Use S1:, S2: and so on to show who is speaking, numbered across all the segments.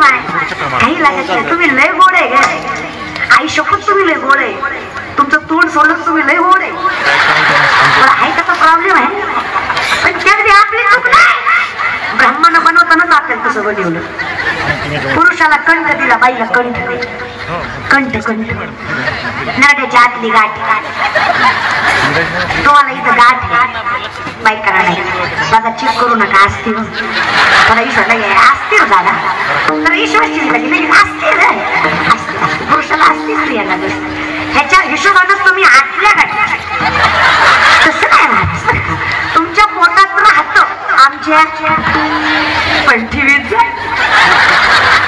S1: माय काही लागत तुम्ही लय गोड आहे ग आई शपथ तुम्ही लय गोड आहे तुमचं तोंड सोडलं तुम्ही लय गोड आहे पण आहे त्याचा प्रॉब्लेम आहे पण त्यात आपली चूक नाही ब्रह्मानं बनवतानाच आपल्याला तसं बनवलं पुरुषाला कंठ दिला बाईला कंठ कंठ कंठ नरड्याच्या आतली गाठ तुम्हाला इथं गाठ बायकांना नाही दादा चीप करू नका असतील मला ईश्वरला असतील दादा तर ईश्वरची नाही असतील पुरुषाला असतील स्त्रियांना ह्याच्या हिशोबानं तुम्ही आतल्या गाठ तसं काय तुमच्या पोटात राहतं आमच्या पण ठेवीत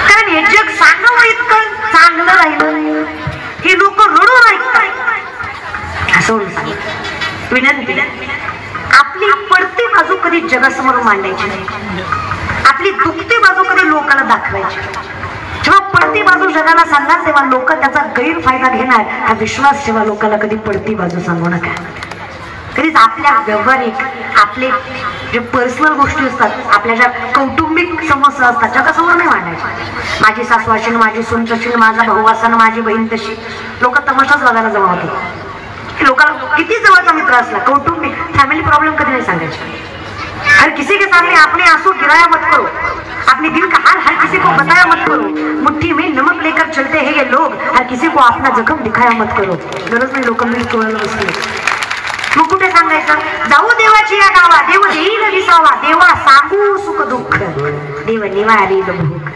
S1: कारण हे जग सांगावं इतकं चांगलं राहिलं ही लोक रडून ऐकतात असं सांग विनंती आपली पडती बाजू कधी जगासमोर मांडायची नाही आपली दुखती बाजू कधी लोकांना दाखवायची जेव्हा पडती बाजू जगाला सांगणार तेव्हा लोक त्याचा गैरफायदा घेणार हा विश्वास जेव्हा लोकांना कधी पडती बाजू सांगू नका कधीच आपल्या व्यावहारिक आपले जे पर्सनल गोष्टी असतात आपल्या ज्या कौटुंबिक समस्या असतात जगासमोर नाही मांडायच्या माझी सासू असेल माझी सून तशी माझा भाऊ असा माझी बहीण तशी लोक तमाशाच बघायला जमा होते लोकांना किती जवळचा मित्र असला कौटुंबिक फॅमिली प्रॉब्लेम कधी नाही सांगायचे हर किसी के सामने अपने आंसू गिराया मत करो अपने दिल का हाल हर किसी को बताया मत करो मुट्ठी में नमक लेकर चलते हैं ये लोग हर किसी को अपना जखम दिखाया मत करो गरज नाही लोकांनी तोडायला बसले मग कुठे सांगायचं जाऊ देवाची या गावा देव येईल विसावा देवा सांगू सुख दुःख देव निवारील भूक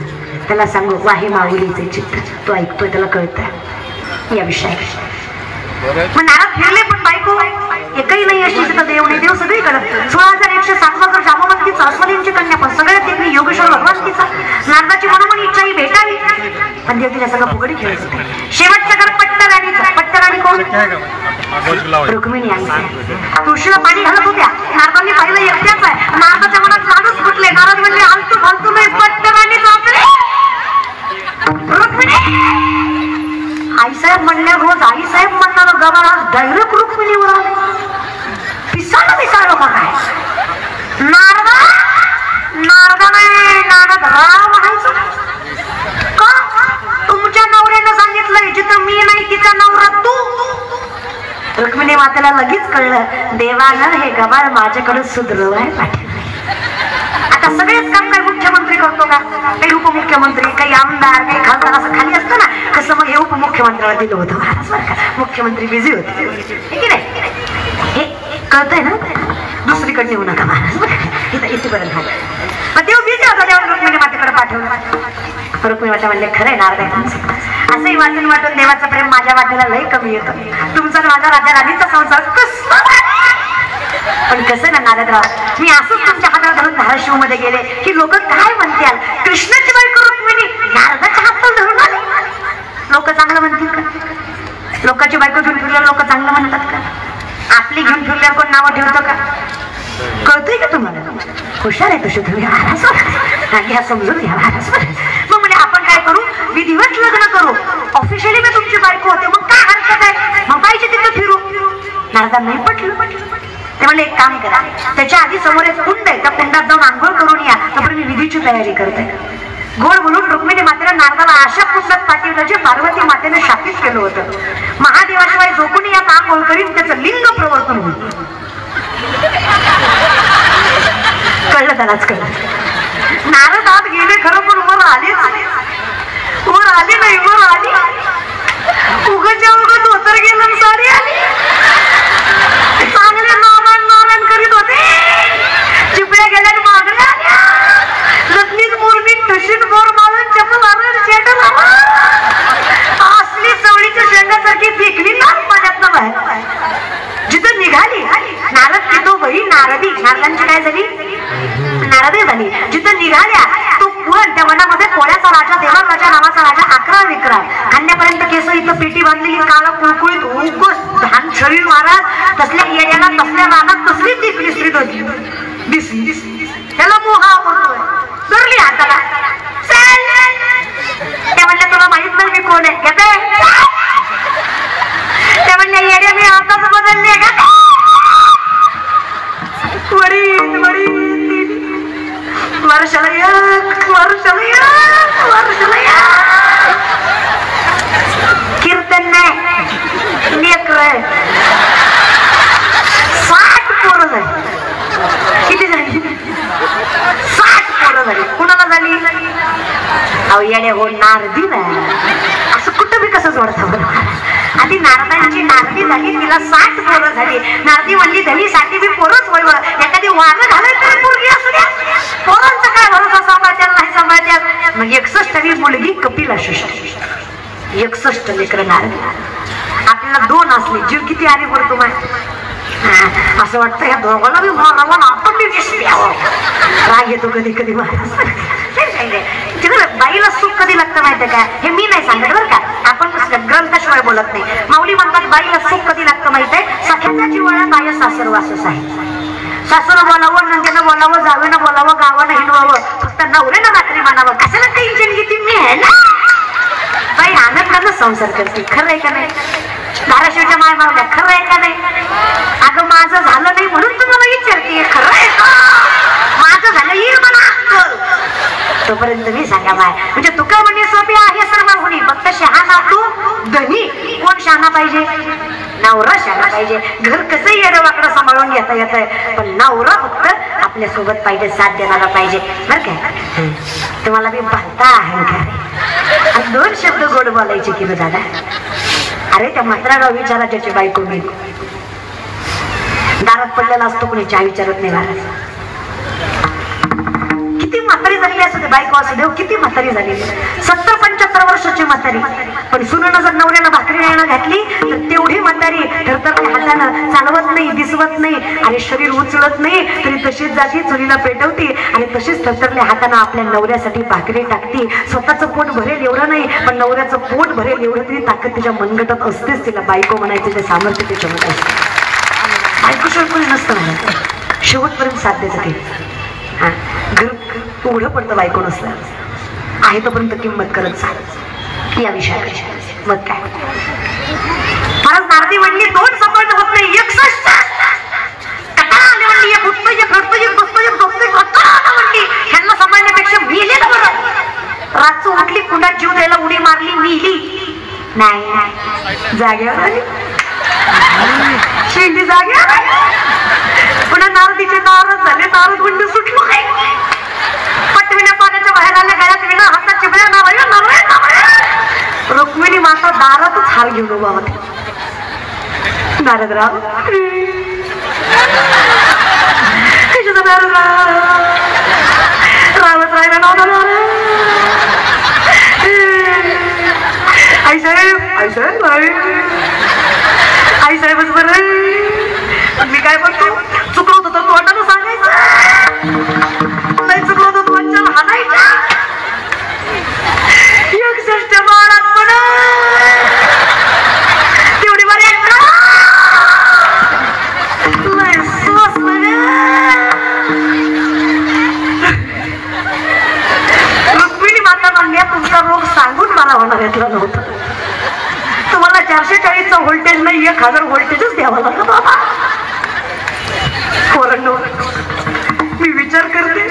S1: त्याला सांगू वाहे माऊलीचे चित्त तो ऐकतोय त्याला कळतंय या विषयात मग नारद फिरले पण बायको एकही नाही अशी तर देव नाही देव सगळीकडे 16,107 जामवंतीचा अस्वलींची कन्या पण सगळ्यात एक योगेश्वर भगवंतीचा नारदाची मनोमन इच्छा ही भेटावी पण देव तिला सगळं फुगडी खेळत होते शेवटचा घर पट्टराणी कोण रुक्मिणी आई तुळशीला पाणी घालत होत्या नारदांनी पाहिलं एकट्याच आहे नारदाच्या मनात लाडूच फुटले नारद म्हणले आलतू फालतू नाही पट्टराणी आईसाहेब म्हणल्या रोज आईसाहेब म्हणणार गबाळ डायरेक्ट रुक्मिणीवर पिसाळलं का काय नारद नाही नारद राव म्हणायचं का तुमच्या नवऱ्यानं सांगितलंय जिथं मी नाही तिचा नवरा तू रुक्मिणी मातेला लगेच कळलं देवानं हे गबाळ माझ्याकडे सुधरवाय पाठवलं आता सगळेच काम काही मुख्यमंत्री करतो का काही उपमुख्यमंत्री काही आमदार काही खासदार असं खाली असतं ना कसं मग हे उपमुख्यमंत्र्याला दिलं होतं महाराज बरं का मुख्यमंत्री बिझी होते की नाही हे कळतंय ना दुसरीकडे नेऊ नका महाराज बरं इथेपर्यंत मग देव बिझी होता देवाला रुक्मिणी मातेकडे पाठवलं रुक्मिणी माता म्हणले खरंय नारद असंही वाटून देवाचं प्रेम माझ्या वाटेला लय कमी येतं तुमचा माझा राजा राणीचा संसार कसं पण कसं ना नारदराव मी असंच तुमच्या हाताला धरून धाराशिव मध्ये गेले की लोक काय म्हणतील कृष्णाची बायको रुक्मिणी नारदाच्या हाताला धरून आले लोक चांगलं म्हणतील का लोकांची बायको घेऊन फिरल्यावर लोक चांगलं म्हणतात का आपली घेऊन फिरल्यावर कोण नावं ठेवतं का कळतंय का तुम्हाला हुशार आहे तशी तुम्ही घ्या समजून घ्या मग म्हणजे आपण काय करू विधिवत लग्न करू ऑफिशियली मी तुमची बायको होते मग काय हरकत आहे मग पाहिजे तिथं फिरू नारदा नाही पटलं ते म्हणले एक काम करा त्याच्या आधी समोर एक कुंड आहे त्या कुंडात जाऊन आंघोळ करून या तोपर्यंत मी विधीची तयारी करते गोड बोलून रुक्मिणी मातेला नारदाला अशा कुंडात पाठवलं जे पार्वती मातेने शापित केलं होतं महादेवाशिवाय जो कोणी यात आंघोळ करीन त्याचं लिंग प्रवर्तन होईल कळलं त्यालाच कळलं नारद आत गेले खरं पण वर आले नाही वर आली उगाच्या उगाच धोतर गेलं साडी आली चांगले नारायण करीत होते चिपड्या गेल्या मागण्या आल्या लग्नीत मुरमीत ठशीत बोर मारून चपल आणून चेटल असली चवळीच्या शेंगासारखी फेकली ना माझ्यातनं बाहेर जिथं निघाली नारद तिथं बही नारदी नारदांची काय झाली नारदी झाली जिथं निघाल्या तो पुरण त्या वनामध्ये पोळ्याचा राजा देवा राजा नावाचा राजा अकरा विक्रा खांद्यापर्यंत केस इथं पेटी बांधलेली काळा कुळकुळीत उगस धान शरीर महाराज तसल्या येड्याला तसल्या रानात तसली दिसली स्त्री दिसली त्याला मोहा आवडतोय धरली हाताला त्या म्हणल्या तुला माहित नाही मी कोण आहे त्या म्हणल्या येड्या मी आताच बदलले का वर्षाला एक वर्षाला अहो येडे हो नारदी ना असं कुठं बी कसं जोडतं आधी नारदांची नारदी झाली तिला 60 पोरं झाली नारदी म्हणली धनीसाठी बी पोरच वळव एखादी वारं घालायचं तरी पोरगी असू द्या पोरांचा काय भरोसा सांभाळत्या नाही सांभाळत्या मग 61वी मुलगी कपिला 61 लेकरं नारदी आपल्याला 2 असले जीव किती आले पडतो माय असं वाटतं या दोघांना बी मारावं आपण बी दिसल्यावं राग येतो कधी कधी महाराज बाईला सुख कधी लागतं माहितीये का हे मी नाही सांगत बरं का आपण ग्रंथाशिवाय बोलत नाही माऊली म्हणतात बाईला सुख कधी लागतं माहितीये सख्याच्या जीवाला बाय सासर वासच आहे सासून बोलावं नंदेनं बोलावं जावेनं बोलावं गावानं हिंडवावं फक्त नवऱ्यानं रात्री मानावं कशाला टेन्शन घेते मी आहे ना बाई आनंदानं संसार करते खरं आहे का नाही धाराशिवच्या माय मावल्या खरं आहे का नाही अगं माझं झालं नाही म्हणून तुम्हाला विचारते खरं आहे का माझं झालं येईल मला तोपर्यंत मी सांगा माय म्हणजे तुका म्हणजे सोपी आहे सर्व होणी फक्त शहाणा तू धनी कोण शहाणा पाहिजे नवरा शहाणा पाहिजे घर कसंही येडं वाकडं सांभाळून घेता येतंय पण नवरा फक्त आपल्या सोबत पाहिजे साथ देणारा पाहिजे बरं काय तुम्हाला मी भलता अहंकार 2 शब्द गोड बोलायचे की दादा अरे त्या म्हातारा विचारा ज्याची बायको मी दारात पडलेला असतो कोणी चहा विचारत नाही महाराज किती म्हातारी झालेली असू दे बायको असू देव किती म्हातारी झालेली 70-75 वर्षाची म्हातारी पण सुनेनं जर नवऱ्याला भाकरी न्यायला घातली तर तेवढी म्हातारी थरथरल्या हातानं चालवत नाही दिसवत नाही आणि शरीर उचलत नाही तरी तशीच जाती चुलीला पेटवते आणि तशीच थरथरल्या हातानं आपल्या नवऱ्यासाठी भाकरी टाकते स्वतःचं पोट भरेल एवढं नाही पण नवऱ्याचं पोट भरेल एवढं तरी ताकद तिच्या मनगटात असतेच तिला बायको म्हणायचं ते सामर्थ्य त्याच्यामध्ये असते बायकोशिवाय कोणी नसतं म्हणायचं शेवटपर्यंत साथ द्यायचं ते हा घर उघडं पडतं बायको नसलं आहे तोपर्यंत किंमत करत चाल या विषयाकडे मग काय परत नारदी म्हणली 2 सपोर्ट होत नाही 61 कटाळा म्हणली एक उठतो एक रडतो एक बसतो एक झोपतो कटाळा म्हणली ह्यांना सांभाळण्यापेक्षा मेले ना बरं रातचं उठली कुंडात जीव द्यायला उडी मारली मिली नाही जाग्यावर आली शेंडी जाग्यावर पुन्हा नारदीचे नारद झाले नारद गुंड सुटलो काय पटविण्या पाण्याच्या बाहेर आल्या गळ्यात विना हातात चिबड्या नाव रुक्मिणी माता दारातच हार घेऊन उभा होते नारदराव कशाचा नारदराव रावत राहिला नाव आई साहेब आई साहेबच बरं मी काय म्हणतो चुकलो होतं तर तोंडानं सांगायचं नाही चुकलो होतं तोंडाला हाणायचं 61 बाळात पण तेवढी बरी रुक्मिणी माता म्हणल्या तुमचा रोग सांगून मला होणार घेतला नव्हता तुम्हाला 440चा व्होल्टेज नाही 1000 व्होल्टेजच द्यावा लागला बाबा मी विचार करते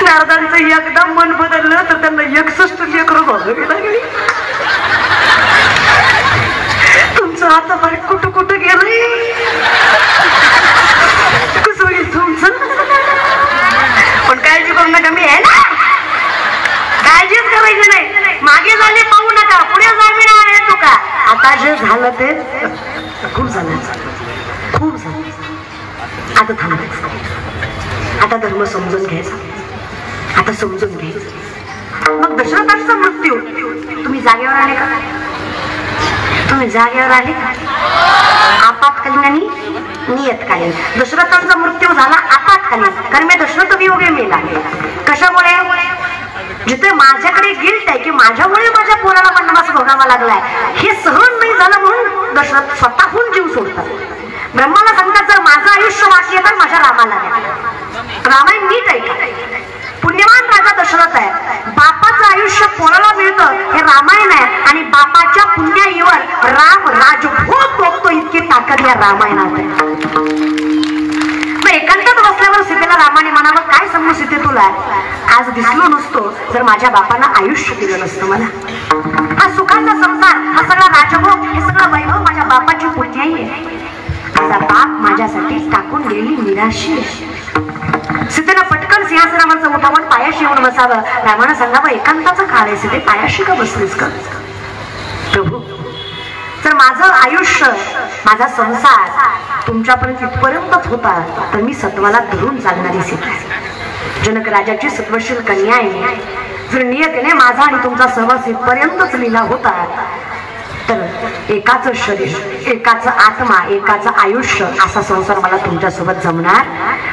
S1: नारदांचं एकदा मन बदललं तर त्यांना 61 लेकरं बघावी लागली तुमचं आता बाई कुठं कुठं गेलंय कसं होईल तुमचं पण काळजी करू नका मी आहे ना काळजीच करायची नाही मागे झाले पाहू नका पुढे जाणार आहे तू का आता जे झालं ते खूप झालं आता थांबायचं आता धर्म समजून घ्यायचा आता समजून घ्यायचं मग दशरथाचा मृत्यू तुम्ही जागेवर आले का तुम्ही जागेवर आले का आपत्कालीन आणि नियतकालीन दशरथाचा मृत्यू झाला आपत्कालीन कारण मी दशरथ वियोगे मेला कशामुळे जिथे माझ्याकडे गिल्ट आहे की माझ्यामुळे माझ्या पोराला वनवास भोगावा लागलाय हे सहन नाही झालं म्हणून दशरथ स्वतःहून जीव सोडतात ब्रह्माला सांगतात जर माझं आयुष्य वाचले तर माझ्या रामाला द्या रामायण नीट ऐका पुण्यवान राजा दशरथ आहे बापाचं आयुष्य पोराला मिळतं हे रामायण आहे आणि बापाच्या पुण्याईवर राम राजभोग भोगतो इतकी ताकद या रामायणात आहे मग एकांतात बसल्यावर सीतेला रामाने म्हणावं काय सांगू सीते तुला आज दिसलो नसतो जर माझ्या बापानं आयुष्य दिलं नसतं मला हा सुखाचा संसार हा सगळा राजभोग हे सगळं वैभव माझ्या बापाची पुण्याई आहे माझा बाप माझ्यासाठी टाकून गेली निराशी सीतेला पटकन सिंहासनावरचं उठावून पायाशी येऊन बसावं. रामानं सांगावं एकांताचं काळ आहे सीते, पायाशी का बसलीस का? प्रभू, जर माझं आयुष्य माझा संसार तुमच्यापर्यंत इथपर्यंतच होता तर मी सत्वाला धरून चालणारी सीता, जनक राजाची सत्वशील कन्या आहे. जर नियतीने माझा आणि तुमचा सहवास इथपर्यंतच लिहिला होता तर एकाच शरीर, एकाच आत्मा, एकाच आयुष्य असा संसार मला तुमच्यासोबत जमणार,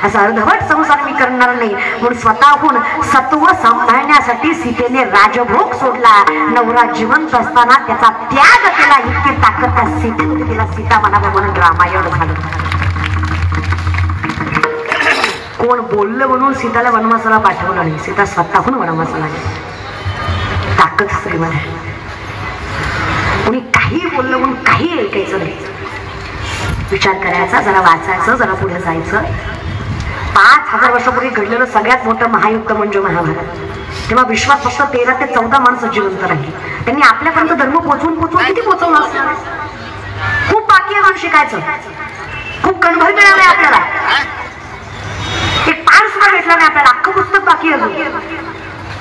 S1: असा अर्धवट संसार मी करणार नाही. म्हणून स्वतःहून सत्व सांभाळण्यासाठी सीतेने राजभोग सोडला. नवरा जिवंत असताना त्याचा त्याग केला. इतकी ताकद त्या सीतेने तिला सीता म्हणावं म्हणून रामायण झालं. कोण बोललं म्हणून सीताला वनवासाला पाठवलं नाही, सीता स्वतःहून वनवासाला गेली. ताकद स्त्रीमध्ये. कोणी काही बोललं म्हणून काही ऐकायचं नाही, विचार करायचा, जरा वाचायचं, जरा पुढे जायचं. 5000 वर्षापूर्वी घडलेलं सगळ्यात मोठं महायुद्ध म्हणजे महाभारत. तेव्हा विश्वात फक्त 13 ते 14 माणसं जिवंत राहिली. त्यांनी आपल्यापर्यंत धर्म पोचवून किती पोचवलं असणार. खूप बाकी आहे म्हणून शिकायचं, खूप कणभर मिळालंय आपल्याला. एक पान सुद्धा भेटला नाही आपल्याला, अख्खं पुस्तक बाकी अजून.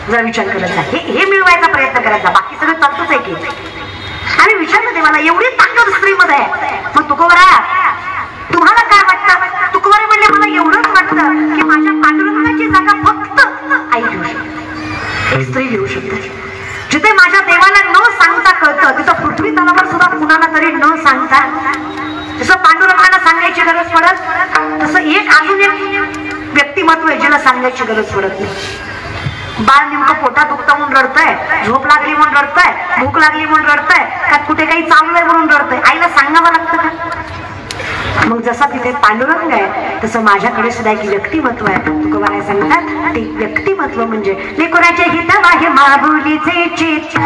S1: जरा विचार करायचा, हे मिळवायचा प्रयत्न करायचा, बाकी सगळं चालतच आहे की. आणि विचारलं देवाला एवढी ताकद स्त्रीमध्ये आहे. मग तुकोबरा तुम्हाला काय वाटतं? तुकोबरे म्हणले मला एवढंच वाटतं की माझ्या पांडुरंगाची जागा फक्त आई घेऊ शकते, एक स्त्री घेऊ शकते. जिथे माझ्या देवाला न सांगता कळतं तिथं पृथ्वी तलावर सुद्धा कुणाला तरी न सांगता, जसं पांडुरंगाला सांगायची गरज पडत तसं एक अजून एक व्यक्तिमत्व आहे ज्याला सांगायची गरज पडत नाही. बाळ नेमकं पोटात दुखतं म्हणून रडतंय, झोप लागली म्हणून रडतंय, भूक लागली म्हणून रडतंय, का कुठे काही चांगलंय म्हणून रडतंय, आईला सांगावं लागतं का? मग जसा तिथे पांडुरंग आहे तसं माझ्याकडे सुद्धा एक व्यक्तिमत्व आहे. तुकोबाराय सांगतात ते व्यक्तिमत्व म्हणजे लेकराचे हित आहे माऊलीचे चित्त,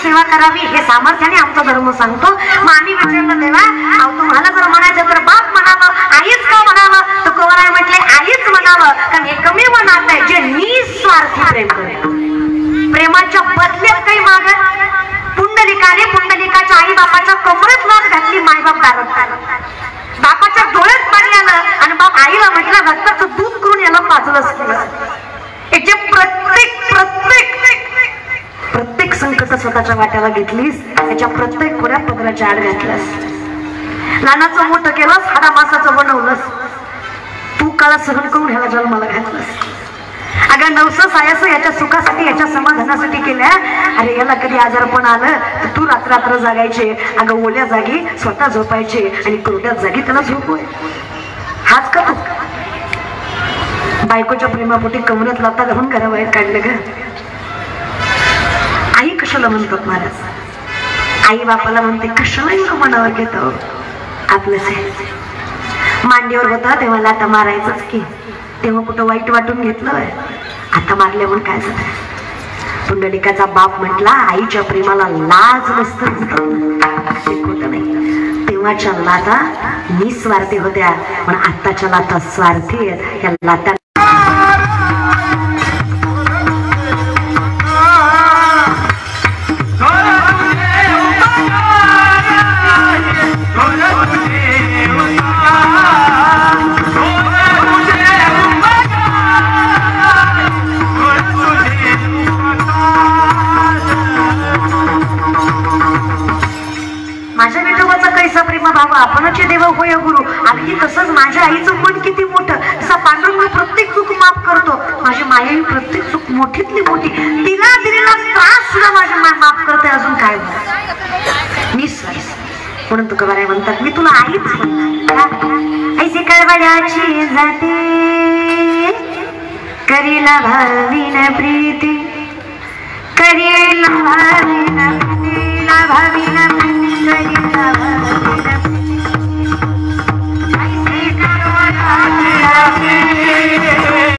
S1: सेवा करावी हे सामर्थ्याने आमचा धर्म सांगतो. मग आम्ही विचारलं देवा तुम्हाला जर म्हणायचं तर बाप म्हणावं, आईच का म्हणावं? तर कोवराय म्हटले आईच म्हणावं, कारण एकमेव नातं आहे जे निस्वार्थी प्रेम करते. प्रेमाच्या बदल्यात काही माग पुंडलिकाच्या आई बापाच्या कमरेत वाद घातली, मायबाप दारात बापाच्या डोळ्यात पाणी आलं आणि बाप आईला म्हटलं रक्ताचं दूध करून याला पाजलंच केलं. याचे प्रत्येक संकट स्वतःच्या वाट्याला घेतलीस, त्याच्या प्रत्येक खोऱ्या पदराच्या आड घातल्यास, लहानाचं मोठं केलंस, हाडा मासाचं बनवलंस, तू काळा सहन करून ह्याला जन्माला घातलंस. अगं नवसं सायस याच्या सुखासाठी याच्या समाधानासाठी केल्या. अरे याला कधी आजारपण आलं तर तू रात्र जागायचे, अगं ओल्या जागी स्वतः झोपायचे आणि कोरड्यात जागी त्याला झोपवाय. हाच का तू बायकोच्या प्रेमापोटी कमरेत लाता घालून घराबाहेर काढलं ग? आई कशाला म्हणतात महाराज? आई बापाला म्हणते कशाला एवढं मनावर घेतो आपलंच. मांडीवर होता तेव्हा लाता मारायचंच की, तेव्हा कुठं वाईट वाटून घेतलं, आता मारले म्हणून काय झालं? पुंडलिकाचा बाप म्हटला आईच्या प्रेमाला लाज नसतं, ते खोटं नाही. तेव्हाच्या लाता निस्वार्थी होत्या पण आत्ताच्या लाता स्वार्थी आहेत. या लाता आपणचे देव होय गुरु. अगदी तसंच माझ्या आईचं मन किती मोठं, तसा पांडुरंग प्रत्येक चूक माफ करतो. माझी माया प्रत्येक चूक मोठीतली मोठी, तिला दिलेला त्रास सुद्धा माझ्या माफ करते. अजून काय म्हणून तुकोबाराय म्हणतात मी तुला आईच म्हणतात. ऐसी कळवळ्याची जाते करीला भावीन प्रीती, करीला भावीन प्रीतीला भावीन प्रीती, करीला भावीन